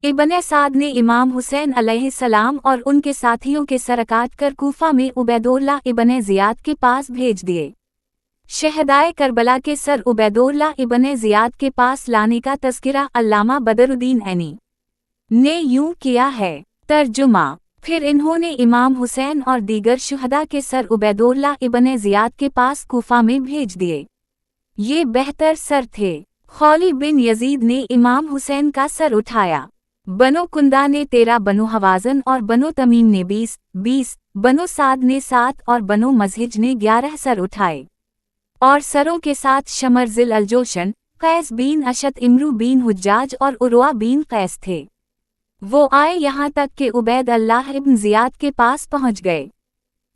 इब्न साद ने इमाम हुसैन अलैहिस्सलाम और उनके साथियों के सर काट कर कूफा में उबैदुल्लाह इब्न ज़ियाद के पास भेज दिए। शहदाए करबला के सर उबैदुल्लाह इब्न ज़ियाद के पास लाने का तज़किरा अल्लामा बदरुद्दीन ऐनी ने यूं किया है। तर्जुमा। फिर इन्होंने इमाम हुसैन और दीगर शुहदा के सर उबैदुल्लाह इब्न ज़ियाद के पास कूफा में भेज दिए। ये बेहतर सर थे। खौली बिन यजीद ने इमाम हुसैन का सर उठाया। बनो कुंदा ने 13, बनो हवाज़न और बनो तमीम ने 20, बनो साद ने 7 और बनो मज़हिज ने 11 सर उठाए। और सरों के साथ शमर ज़िल अल-जोशन, कैस बीन अशत, इमरू बीन हुज्जाज और उरवा बीन कैस थे। वो आए यहाँ तक कि उबैद अल्लाह इब्न ज़ियाद के पास पहुँच गए।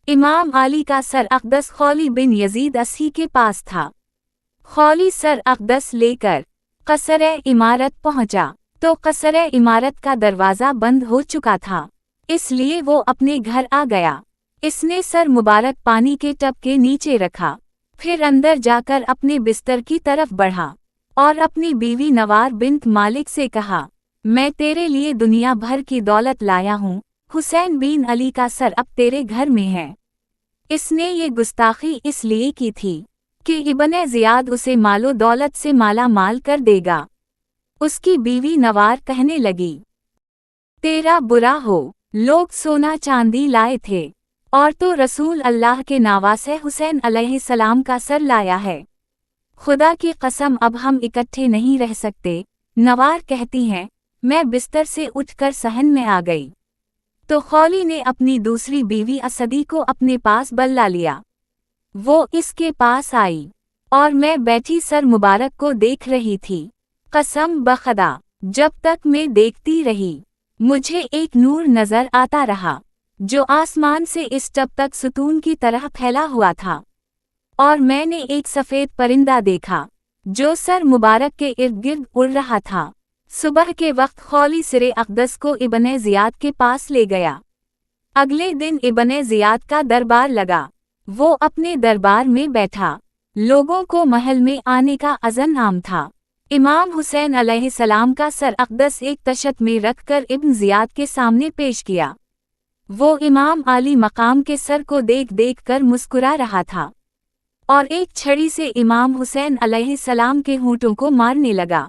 इमाम अली का सर अक़दस खौली बिन यजीद अस्ही के पास था। खौली सर अक़दस लेकर क़सर इमारत पहुँचा तो क़सर इमारत का दरवाज़ा बंद हो चुका था, इसलिए वो अपने घर आ गया। इसने सर मुबारक पानी के टब के नीचे रखा, फिर अंदर जाकर अपने बिस्तर की तरफ बढ़ा और अपनी बीवी नवार बिन्त मालिक से कहा, मैं तेरे लिए दुनिया भर की दौलत लाया हूँ, हुसैन बिन अली का सर अब तेरे घर में है। इसने ये गुस्ताखी इसलिए की थी कि इब्न ज़ियाद उसे मालो दौलत से माला माल कर देगा। उसकी बीवी नवार कहने लगी, तेरा बुरा हो, लोग सोना चांदी लाए थे और तो रसूल अल्लाह के नवासे हुसैन अलैहिस्सलाम का सर लाया है। खुदा की कसम अब हम इकट्ठे नहीं रह सकते। नवार कहती हैं, मैं बिस्तर से उठकर सहन में आ गई तो खौली ने अपनी दूसरी बीवी असदी को अपने पास बल्ला लिया। वो इसके पास आई और मैं बैठी सर मुबारक को देख रही थी। कसम बखदा, जब तक मैं देखती रही मुझे एक नूर नजर आता रहा जो आसमान से इस टब तक सुतून की तरह फैला हुआ था, और मैंने एक सफ़ेद परिंदा देखा जो सर मुबारक के इर्द गिर्द उड़ रहा था। सुबह के वक्त खौली सिरे अक़दस को इब्न ज़ियाद के पास ले गया। अगले दिन इब्न ज़ियाद का दरबार लगा। वो अपने दरबार में बैठा। लोगों को महल में आने का अज़न आम था। इमाम हुसैन अलैहिस्सलाम का सर अक़दस एक तशत में रखकर इब्न ज़ियाद के सामने पेश किया। वो इमाम आली मकाम के सर को देख देख कर मुस्कुरा रहा था और एक छड़ी से इमाम हुसैन अलैहिस्सलाम के होंठों को मारने लगा।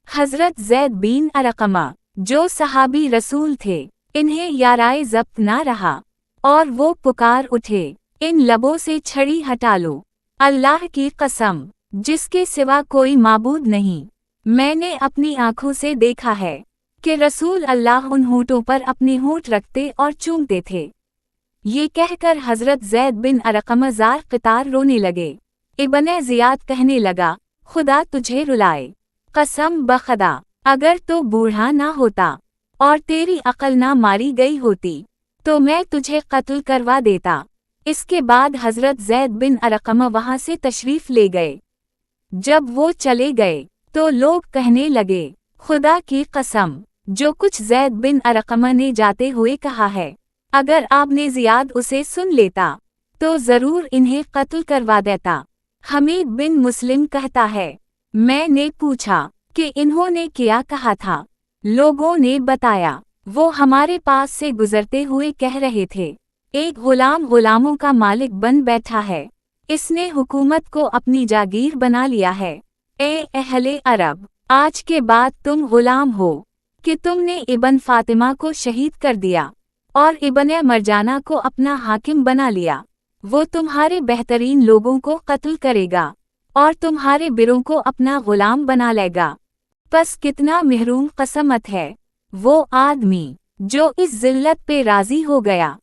हज़रत ज़ैद बिन अरक़मा, जो सहाबी रसूल थे, इन्हें याराए ज़ब्त ना रहा और वो पुकार उठे, इन लबों से छड़ी हटा लो। अल्लाह की कसम, जिसके सिवा कोई माबूद नहीं, मैंने अपनी आँखों से देखा है कि रसूल अल्लाह उन होंठों पर अपने होंठ रखते और चूमते थे। ये कहकर हज़रत ज़ैद बिन अरक़मा ज़ार क़तार रोने लगे। इब्न ज़ियाद कहने लगा, खुदा तुझे रुलाए, कसम बखदा, अगर तो बूढ़ा ना होता और तेरी अक्ल ना मारी गई होती तो मैं तुझे कत्ल करवा देता। इसके बाद हज़रत ज़ैद बिन अरक़मा वहाँ से तशरीफ़ ले गए। जब वो चले गए तो लोग कहने लगे, खुदा की कसम, जो कुछ ज़ैद बिन अरक़मा ने जाते हुए कहा है, अगर आपने ज़ियाद उसे सुन लेता तो ज़रूर इन्हें कत्ल करवा देता। हमीद बिन मुस्लिम कहता है, मैंने पूछा कि इन्होंने क्या कहा था। लोगों ने बताया, वो हमारे पास से गुजरते हुए कह रहे थे, एक गुलाम गुलामों का मालिक बन बैठा है, इसने हुकूमत को अपनी जागीर बना लिया है। ए अहले अरब, आज के बाद तुम गुलाम हो कि तुमने इब्न फातिमा को शहीद कर दिया और इब्न मरजाना को अपना हाकिम बना लिया। वो तुम्हारे बेहतरीन लोगों को कत्ल करेगा और तुम्हारे बिरों को अपना गुलाम बना लेगा। बस कितना महरूम क़स्मत है वो आदमी जो इस ज़िल्लत पे राज़ी हो गया।